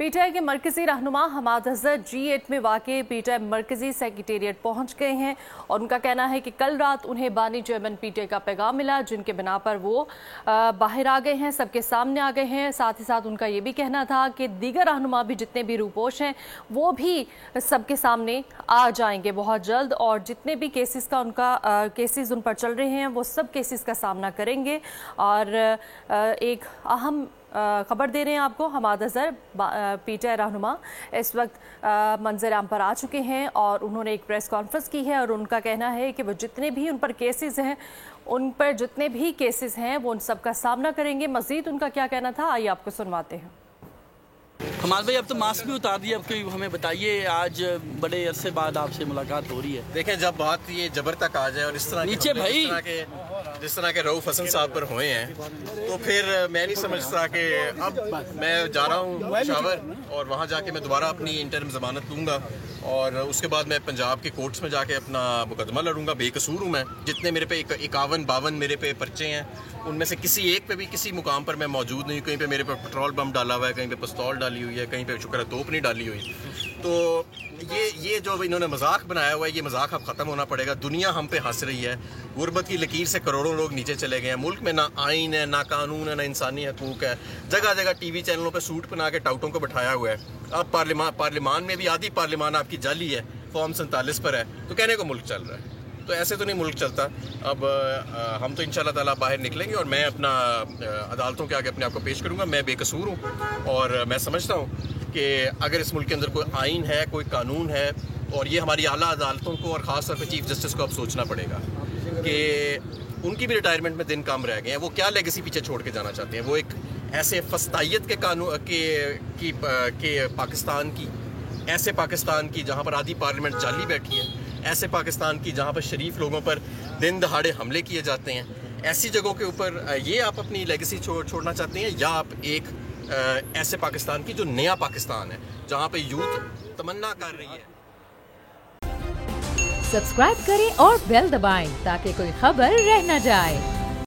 P T I کے مرکزی رہنما حماد اظہر G8 میں واقع پی ٹی آئی مرکزی سیکریٹریٹ پہنچ گئے ہیں اور ان کا کہنا ہے کہ کل رات انہیں بانی چیئرمین پی ٹی آئی کا پیغام ملا جن کے بنا پر وہ باہر آ گئے ہیں، سب کے سامنے آ گئے ہیں۔ ساتھ ہی ساتھ ان کا یہ بھی کہنا تھا کہ دیگر رہنما بھی جتنے بھی روپوش ہیں وہ بھی سب کے سامنے آ جائیں گے بہت جلد، اور جتنے بھی کیسز ان پر چل رہے ہیں وہ سب کیسز کا سامنا کریں گے۔ اور ایک اہم خبر دے رہے ہیں آپ کو، Hammad Azhar P T I رہنما اس وقت منظر عام پر آ چکے ہیں اور انہوں نے ایک پریس کانفرنس کی ہے اور ان کا کہنا ہے کہ وہ جتنے بھی ان پر کیسز ہیں وہ ان سب کا سامنا کریں گے۔ مزید ان کا کیا کہنا تھا آئیے آپ کو سنواتے ہیں۔ حماد بھائی اب تو ماسک بھی اتار دیا، اب کوئی ہمیں بتائیے، آج بڑے عرصے بعد آپ سے ملاقات ہو رہی ہے۔ دیکھیں جب بات یہ جبر تک آ جائے اور اس طرح نیچے بھائی جس طرح کے رؤف حسن صاحب پر ہوئے ہیں تو پھر میں نہیں سمجھتا کہ اب میں جا رہا ہوں پشاور اور وہاں جا کے میں دوبارہ اپنی انٹرم ضمانت لوں گا اور اس کے بعد میں پنجاب کے کورٹس میں جا کے اپنا مقدمہ لڑوں گا۔ بے قصور ہوں میں، جتنے میرے پہ 51-52 میرے پہ پرچے ہیں ان میں سے کسی ایک پہ بھی کسی مقام پر میں موجود نہیں ہوں۔ کہیں پہ میرے پہ پٹرول بم ڈالا ہوا ہے، کہیں پہ پستول ڈالی ہوئی ہے، کہیں پہ شکر ہے توپ نہیں ڈالی ہوئی۔ تو یہ جو انہوں نے مذاق بنایا ہوا ہے، یہ مذاق اب ختم ہونا پڑے گا۔ دنیا ہم پہ ہنس رہی ہے، غربت کی لکیر سے کروڑوں لوگ نیچے چلے گئے ہیں، ملک میں نہ آئین ہے، نہ قانون ہے، نہ انسانی حقوق ہے، جگہ جگہ ٹی وی چینلوں پہ سوٹ پہنا کے ٹاؤٹوں کو بٹھایا ہوا ہے۔ اب پارلیمان میں بھی آدھی پارلیمان آپ کی جعلی ہے، فارم 47 پر ہے، تو کہنے کو ملک چل رہا ہے، تو ایسے تو نہیں ملک چلتا۔ اب ہم تو انشاءاللہ تعالیٰ باہر نکلیں گے اور میں اپنا عدالتوں کے آگے اپنے آپ کو پیش کروں گا۔ میں بے قصور ہوں اور میں سمجھتا ہوں کہ اگر اس ملک کے اندر کوئی آئین ہے، کوئی قانون ہے، اور یہ ہماری اعلیٰ عدالتوں کو اور خاص طور پہ چیف جسٹس کو اب سوچنا پڑے گا کہ ان کی بھی ریٹائرمنٹ میں دن کم رہ گئے ہیں، وہ کیا لیگیسی پیچھے چھوڑ کے جانا چاہتے ہیں۔ وہ ایک ایسے فسطائیت کے قانون کے پاکستان کی، ایسے پاکستان کی جہاں پر آدھی پارلیمنٹ جعلی بیٹھی ہے، ایسے پاکستان کی جہاں پر شریف لوگوں پر دن دہاڑے حملے کیے جاتے ہیں، ایسی جگہوں کے اوپر یہ آپ اپنی لیگیسی چھوڑنا چاہتے ہیں، یا آپ ایک ایسے پاکستان کی جو نیا پاکستان ہے جہاں پہ یوتھ تمنا کر رہی ہے۔ سبسکرائب کریں اور بیل دبائیں تاکہ کوئی خبر رہ نہ جائے۔